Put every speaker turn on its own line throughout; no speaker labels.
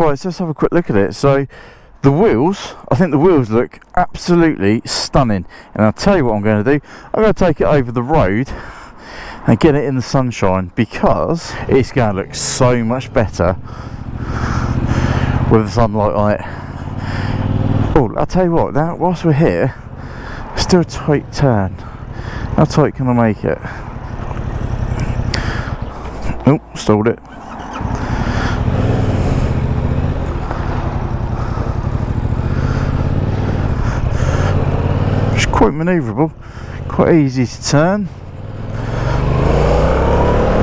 Right, so let's have a quick look at it. So the wheels, I think the wheels look absolutely stunning, and I'll tell you what I'm going to do. I'm going to take it over the road and get it in the sunshine, because it's going to look so much better with the sunlight on it. Oh, I'll tell you what, now whilst we're here, let's do a tight turn. How tight can I make it? Oh, stalled it. It's quite manoeuvrable, quite easy to turn.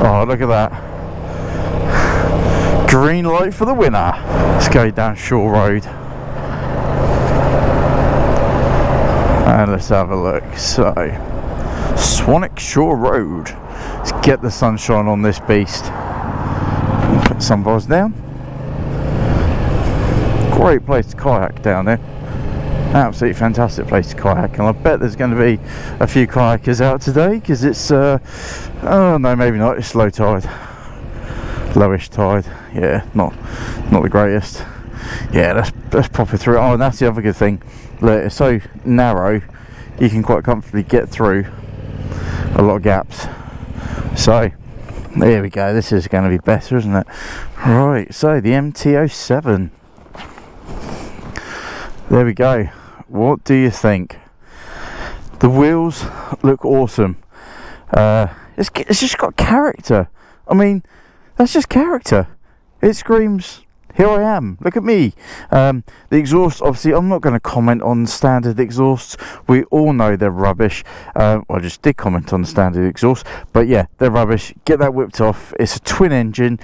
Oh, look at that. Green light for the winner. Let's go down Shore Road. And let's have a look. So, Swanwick Shore Road. Let's get the sunshine on this beast. Put some bars down. Great place to kayak down there. Absolutely fantastic place to kayak, and I bet there's going to be a few kayakers out today, because it's oh no, maybe not, it's low tide, lowish tide. Yeah, not the greatest. Yeah, let's pop it through. Oh, and that's the other good thing, look, it's so narrow you can quite comfortably get through a lot of gaps. So there we go, this is going to be better, isn't it? Right, so the MT07, there we go. What do you think? The wheels look awesome. It's just got character. I mean, that's just character. It screams, here I am, look at me. The exhaust, obviously I'm not going to comment on standard exhausts. We all know they're rubbish. I just did comment on the standard exhaust, but yeah, they're rubbish. Get that whipped off. It's a twin engine.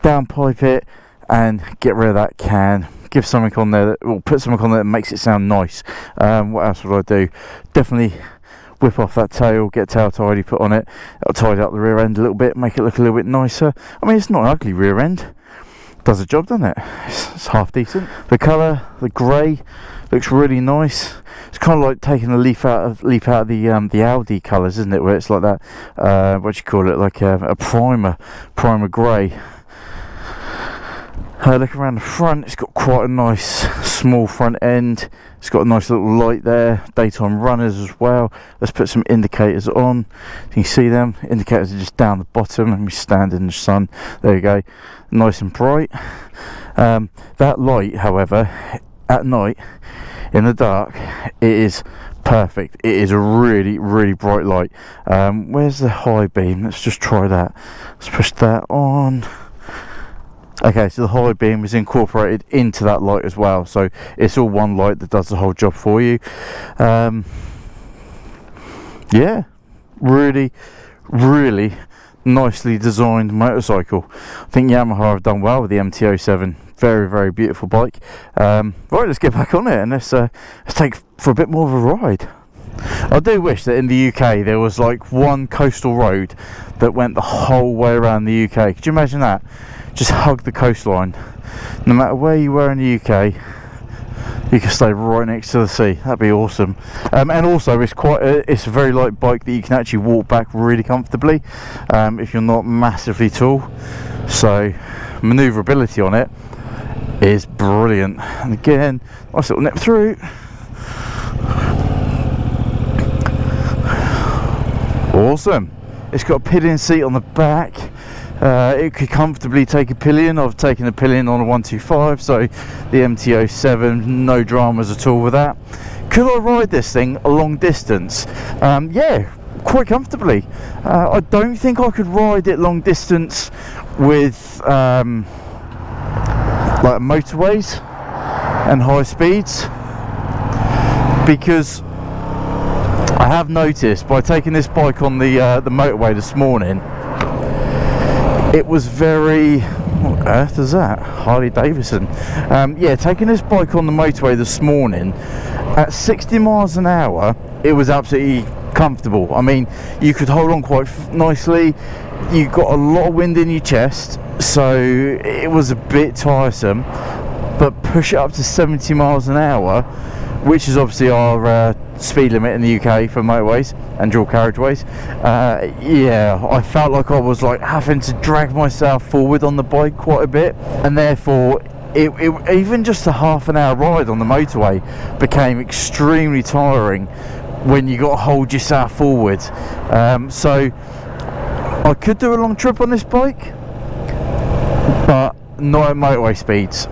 Downpipe it and get rid of that can. Give something on there, or put something on there that makes it sound nice. What else would I do? Definitely whip off that tail, get tail tidy put on it. I'll tidy up the rear end a little bit, make it look a little bit nicer. I mean, it's not an ugly rear end. Does the job, doesn't it? It's half decent. The colour, the grey, looks really nice. It's kind of like taking a leaf out of the Audi colours, isn't it? Where it's like that. What do you call it? Like a primer grey. Look around the front, it's got quite a nice small front end. It's got a nice little light there, daytime runners as well. Let's put some indicators on. You can see them, indicators are just down the bottom, and we stand in the sun. There you go, nice and bright. That light, however, at night, in the dark, it is perfect. It is a really, really bright light. Where's the high beam? Let's just try that. Let's push that on. Okay, so the high beam is incorporated into that light as well, so it's all one light that does the whole job for you. Yeah, really, really nicely designed motorcycle. I think Yamaha have done well with the MT07. Very, very beautiful bike. Right, let's get back on it and let's take for a bit more of a ride. I do wish that in the UK there was like one coastal road that went the whole way around the UK. Could you imagine that? Just hug the coastline. No matter where you were in the UK, you can stay right next to the sea. That'd be awesome. And also, it's a very light bike that you can actually walk back really comfortably if you're not massively tall. So manoeuvrability on it is brilliant. And again, nice little nip through. Awesome. It's got a pillion seat on the back. It could comfortably take a pillion. I've taken a pillion on a 125, so the MT07, no dramas at all with that. Could I ride this thing a long distance? Yeah, quite comfortably. I don't think I could ride it long distance with like motorways and high speeds, because I have noticed by taking this bike on the motorway this morning, it was very, what on earth is that? Harley Davidson. Yeah, taking this bike on the motorway this morning at 60 miles an hour, it was absolutely comfortable. I mean, you could hold on quite nicely. You got a lot of wind in your chest, so it was a bit tiresome. But push it up to 70 miles an hour, which is obviously our speed limit in the UK for motorways and dual carriageways. Yeah, I felt like I was like having to drag myself forward on the bike quite a bit, and therefore even just a half an hour ride on the motorway became extremely tiring when you got to hold yourself forward. So I could do a long trip on this bike, but not at motorway speeds.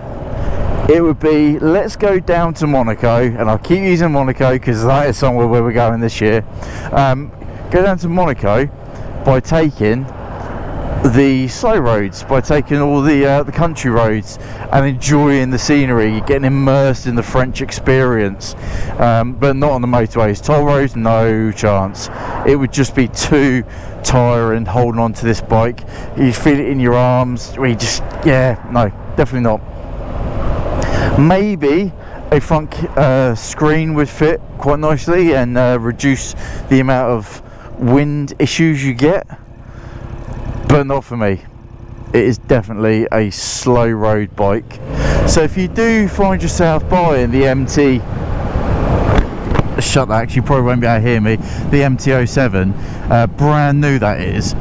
It would be, let's go down to Monaco, and I'll keep using Monaco because that is somewhere where we're going this year. Go down to Monaco by taking the slow roads, by taking all the country roads and enjoying the scenery, getting immersed in the French experience, but not on the motorways. Toll roads, no chance. It would just be too tiring holding on to this bike. You feel it in your arms. We just, yeah, no, definitely not. Maybe a front screen would fit quite nicely and reduce the amount of wind issues you get, but not for me. It is definitely a slow road bike. So if you do find yourself buying the MT, shut that, actually you probably won't be able to hear me, the MT07, brand new that is,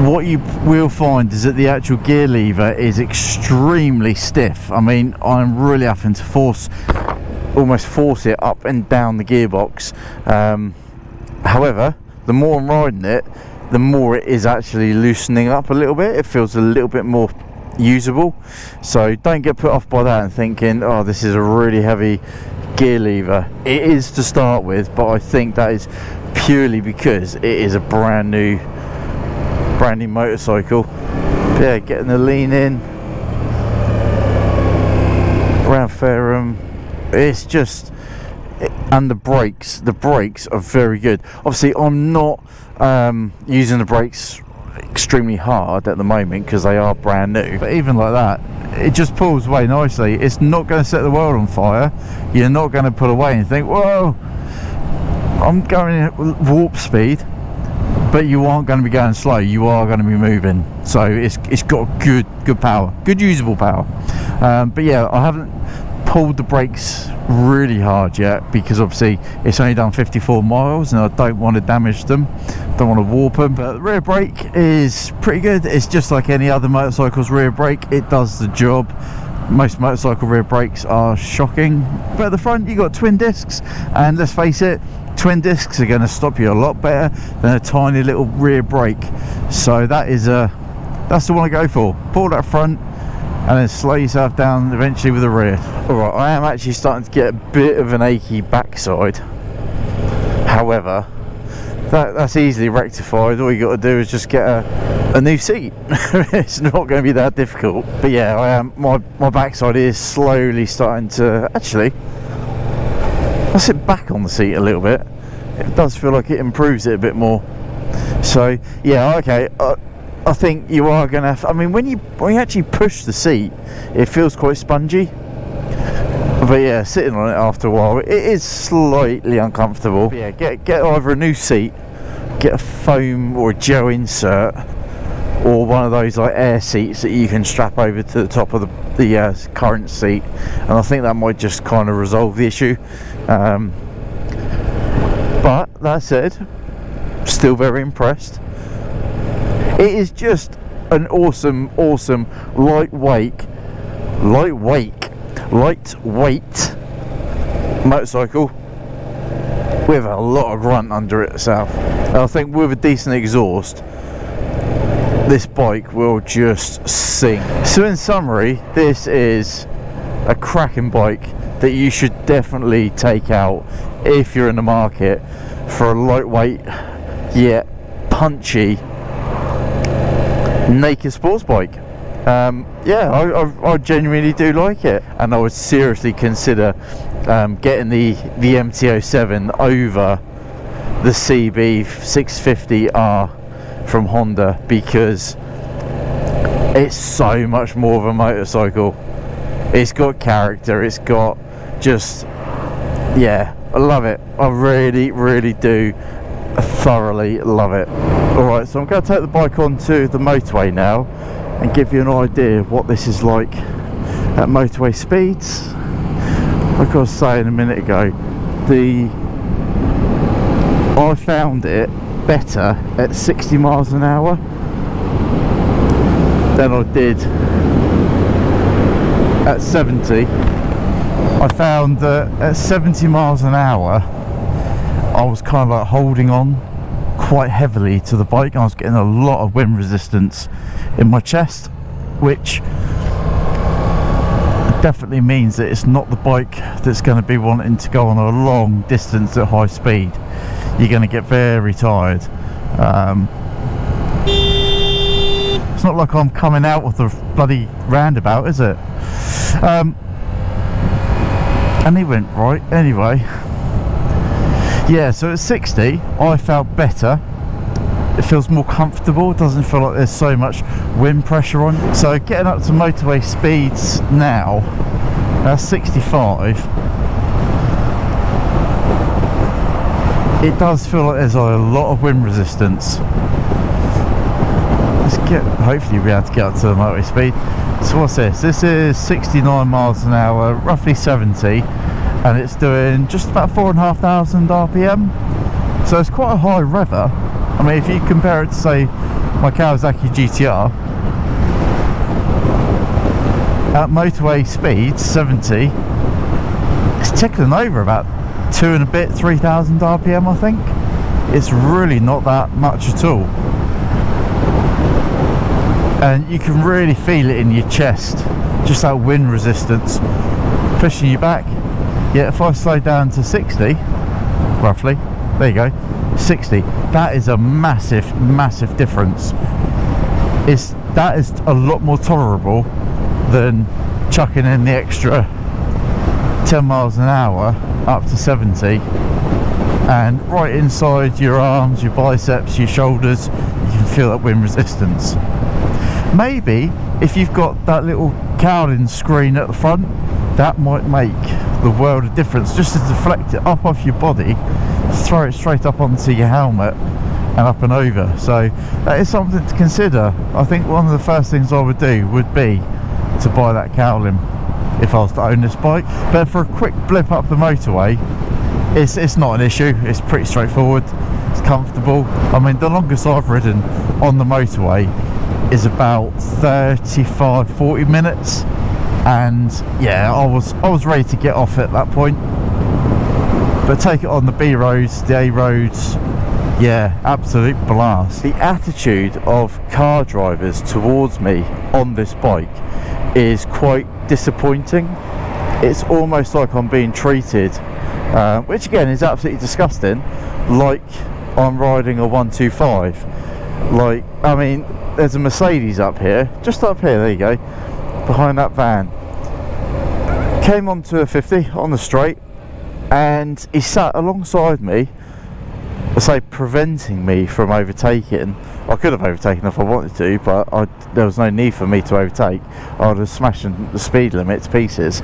what you will find is that the actual gear lever is extremely stiff. I mean, I'm really having to almost force it up and down the gearbox. However, the more I'm riding it, the more it is actually loosening up a little bit. It feels a little bit more usable. So don't get put off by that and thinking, oh, this is a really heavy gear lever. It is to start with, but I think that is purely because it is a brand new motorcycle. Yeah, getting the lean in around Fairham, it's just, and the brakes are very good. Obviously I'm not using the brakes extremely hard at the moment because they are brand new, but even like that, it just pulls away nicely. It's not going to set the world on fire. You're not going to pull away and think, whoa, I'm going at warp speed. But you aren't going to be going slow, you are going to be moving. So it's got good power, good usable power. But yeah, I haven't pulled the brakes really hard yet because obviously it's only done 54 miles and I don't want to damage them, don't want to warp them. But the rear brake is pretty good. It's just like any other motorcycle's rear brake, it does the job. Most motorcycle rear brakes are shocking, but at the front you got twin discs, and let's face it, twin discs are going to stop you a lot better than a tiny little rear brake. So that's the one I go for. Pull that front and then slow yourself down eventually with the rear. Alright, I am actually starting to get a bit of an achy backside. However, that's easily rectified. All you got to do is just get a new seat. It's not going to be that difficult. But yeah, I am. My backside is slowly starting to actually. I sit back on the seat a little bit. It does feel like it improves it a bit more. So yeah, okay. I think you are going to. I mean, when you actually push the seat, it feels quite spongy. But yeah, sitting on it after a while, it is slightly uncomfortable. But yeah, get either a new seat, get a foam or a gel insert, or one of those like air seats that you can strap over to the top of the current seat, and I think that might just kind of resolve the issue. But that said, still very impressed. It is just an awesome lightweight motorcycle with a lot of grunt under itself. And I think with a decent exhaust, this bike will just sing. So in summary, this is a cracking bike that you should definitely take out if you're in the market for a lightweight yet punchy naked sports bike. Yeah, I genuinely do like it, and I would seriously consider getting the MT07 over the CB 650R from Honda, because it's so much more of a motorcycle. It's got character, it's got just, yeah, I love it. I really do thoroughly love it. Alright, so I'm going to take the bike onto the motorway now and give you an idea of what this is like at motorway speeds. Like I was saying a minute ago, I found it better at 60 miles an hour than I did at 70, I found that at 70 miles an hour I was kind of like holding on quite heavily to the bike. I was getting a lot of wind resistance in my chest, which definitely means that it's not the bike that's going to be wanting to go on a long distance at high speed. You're going to get very tired. It's not like I'm coming out of the bloody roundabout, is it? And he went right anyway. Yeah, so at 60 I felt better. It feels more comfortable. It doesn't feel like there's so much wind pressure on. So getting up to motorway speeds now, that's 65. It does feel like there's a lot of wind resistance. Hopefully we'll be able to get up to the motorway speed. So what's this? This is 69 miles an hour, roughly 70, and it's doing just about 4,500 RPM. So it's quite a high rever. I mean, if you compare it to, say, my Kawasaki GTR, at motorway speeds, 70, it's tickling over about 2 and a bit, 3,000 RPM, I think. It's really not that much at all. And you can really feel it in your chest, just that wind resistance pushing you back. Yeah, if I slow down to 60, roughly, there you go, 60, that is a massive, massive difference. That is a lot more tolerable than chucking in the extra 10 miles an hour up to 70, and right inside your arms, your biceps, your shoulders, you can feel that wind resistance. Maybe if you've got that little cowling screen at the front, that might make the world of difference, just to deflect it up off your body, throw it straight up onto your helmet and up and over. So that is something to consider. I think one of the first things I would do would be to buy that cowling if I was to own this bike. But for a quick blip up the motorway, it's not an issue. It's pretty straightforward, it's comfortable. I mean, the longest I've ridden on the motorway is about 35-40 minutes, and yeah, I was ready to get off at that point. But take it on the B roads, the A roads, yeah, absolute blast. The attitude of car drivers towards me on this bike is quite disappointing. It's almost like I'm being treated, which again is absolutely disgusting, like I'm riding a 125. Like, I mean, there's a Mercedes up here, just up here, there you go, behind that van. Came onto a 50 on the straight, and he sat alongside me, I say, preventing me from overtaking. I could have overtaken if I wanted to, but there was no need for me to overtake. I would have smashed the speed limit to pieces.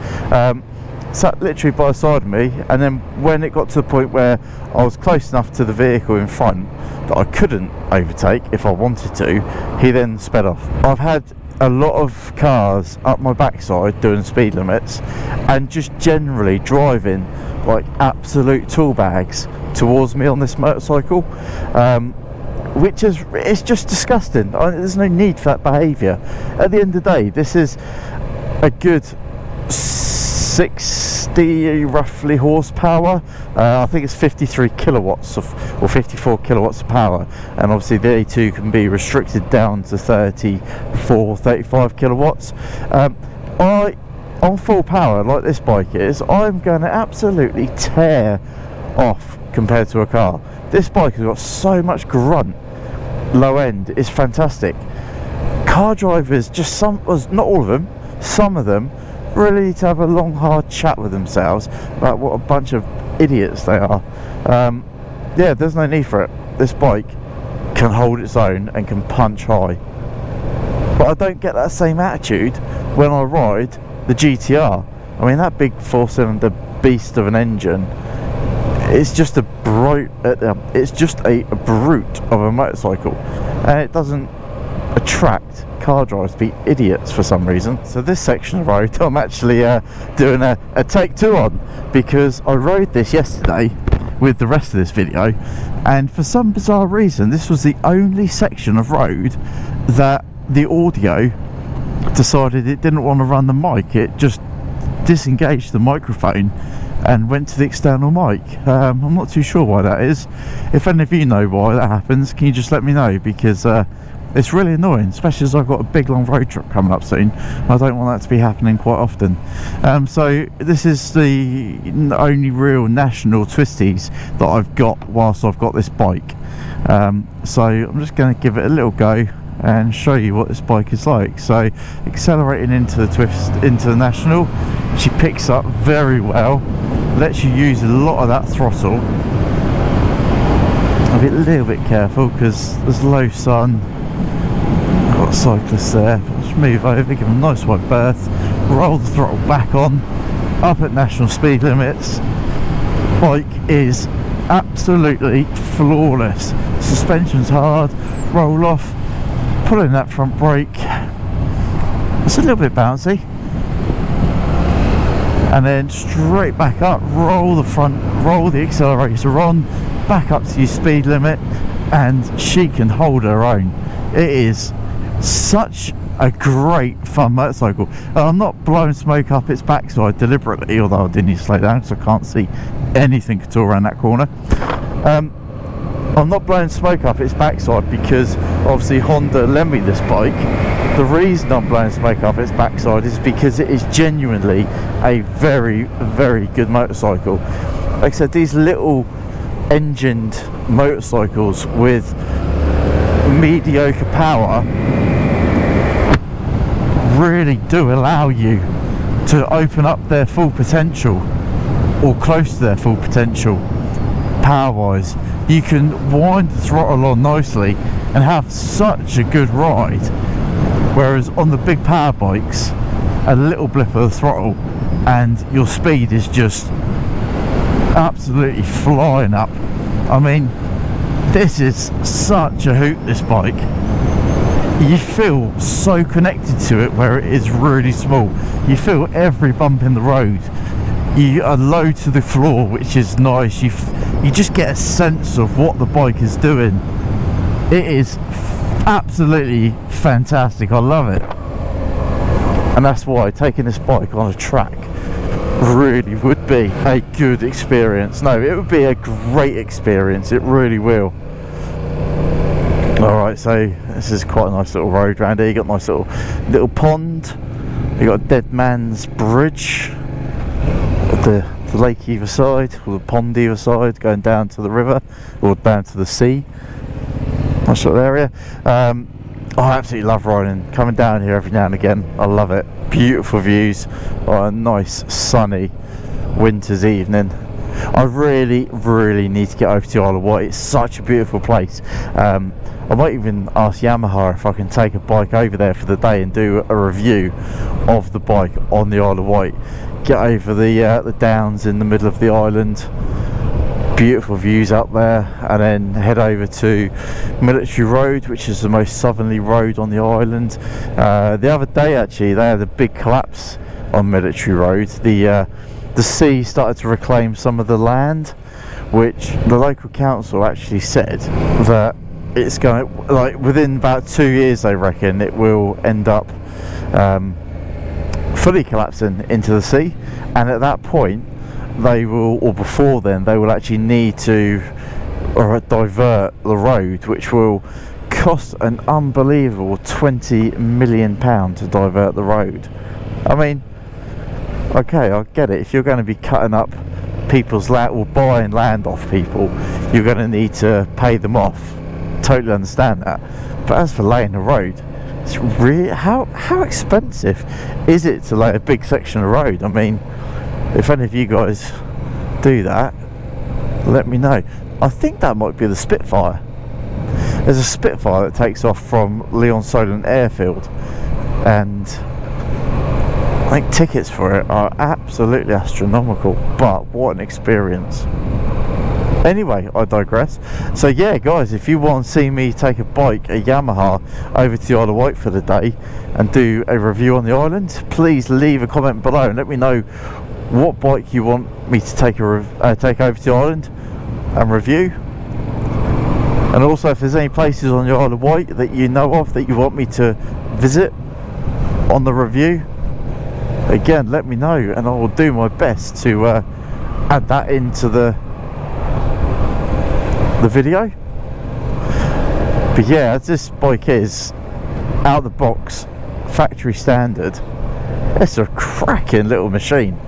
Sat literally by the side of me, and then when it got to the point where I was close enough to the vehicle in front that I couldn't overtake if I wanted to, he then sped off. I've had a lot of cars up my backside doing speed limits and just generally driving like absolute tool bags towards me on this motorcycle, which is, it's just disgusting. There's no need for that behaviour. At the end of the day, this is a good 60 roughly horsepower. I think it's 53 kilowatts or 54 kilowatts of power, and obviously the A2 can be restricted down to 35 kilowatts. On full power like this bike is, I'm going to absolutely tear off compared to a car. This bike has got so much grunt. Low end is fantastic. Car drivers, just some, not all of them, some of them really need to have a long hard chat with themselves about what a bunch of idiots they are. Yeah, there's no need for it. This bike can hold its own and can punch high, but I don't get that same attitude when I ride the GTR. I mean, that big 4-cylinder beast of an engine, it's just a brute. It's just a brute of a motorcycle, and it doesn't attract car drivers to be idiots for some reason. So this section of road I'm actually doing a take two on, because I rode this yesterday with the rest of this video, and for some bizarre reason this was the only section of road that the audio decided it didn't want to run the mic. It just disengaged the microphone and went to the external mic. I'm not too sure why that is. If any of you know why that happens, can you just let me know, because it's really annoying, especially as I've got a big long road trip coming up soon. I don't want that to be happening quite often. So this is the only real national twisties that I've got whilst I've got this bike. So I'm just going to give it a little go and show you what this bike is like. So accelerating into the twist, into the national, she picks up very well, lets you use a lot of that throttle. I'll be a little bit careful because there's low sun. I've got cyclists there. Just move over, give them a nice wide berth, roll the throttle back on, up at national speed limits. Bike is absolutely flawless. Suspension's hard, roll off, pulling that front brake, it's a little bit bouncy, and then straight back up, roll the front, roll the accelerator on, back up to your speed limit, and she can hold her own. It is such a great fun motorcycle. I'm not blowing smoke up its backside deliberately, although I did need to slow down because I can't see anything at all around that corner. I'm not blowing smoke up its backside because obviously Honda lent me this bike. The reason I'm blowing smoke up its backside is because it is genuinely a very, very good motorcycle. Like I said, these little engined motorcycles with mediocre power really do allow you to open up their full potential, or close to their full potential power wise. You can wind the throttle on nicely and have such a good ride, whereas on the big power bikes, a little blip of the throttle and your speed is just absolutely flying up. I mean, this is such a hoot, this bike. You feel so connected to it where it is really small. You feel every bump in the road. You are low to the floor, which is nice. You just get a sense of what the bike is doing. It is absolutely fantastic. I love it, and that's why taking this bike on a track really would be a good experience. No, it would be a great experience. It really will. Alright, so this is quite a nice little road round here. You got a nice little pond. You got a dead man's bridge, the lake either side, or the pond either side, going down to the river or down to the sea. Nice little area. I absolutely love riding, coming down here every now and again. I love it. Beautiful views on a nice sunny winter's evening. I really, really need to get over to Isle of Wight. It's such a beautiful place. I might even ask Yamaha if I can take a bike over there for the day and do a review of the bike on the Isle of Wight. Get over the downs in the middle of the island, beautiful views up there, and then head over to Military Road, which is the most southerly road on the island. The other day actually they had a big collapse on Military Road. The sea started to reclaim some of the land, which the local council actually said that it's going to, like, within about 2 years they reckon it will end up fully collapsing into the sea, and at that point they will, or before then, they will actually need to divert the road, which will cost an unbelievable £20 million to divert the road. I mean, okay, I get it. If you're going to be cutting up people's land or buying land off people, you're going to need to pay them off. Totally understand that. But as for laying the road, it's really, how expensive is it to lay a big section of road? I mean, if any of you guys do that, let me know. I think that might be the Spitfire. There's a Spitfire that takes off from Lyon-Solent Airfield, and I think tickets for it are absolutely astronomical, but what an experience. Anyway, I digress. So yeah, guys, if you want to see me take a bike, a Yamaha, over to the Isle of Wight for the day and do a review on the island, please leave a comment below and let me know what bike you want me to take over to the island and review. And also, if there's any places on the Isle of Wight that you know of that you want me to visit, on the review, again, let me know and I will do my best to add that into the video. But yeah, as this bike is out of the box, factory standard, it's a cracking little machine.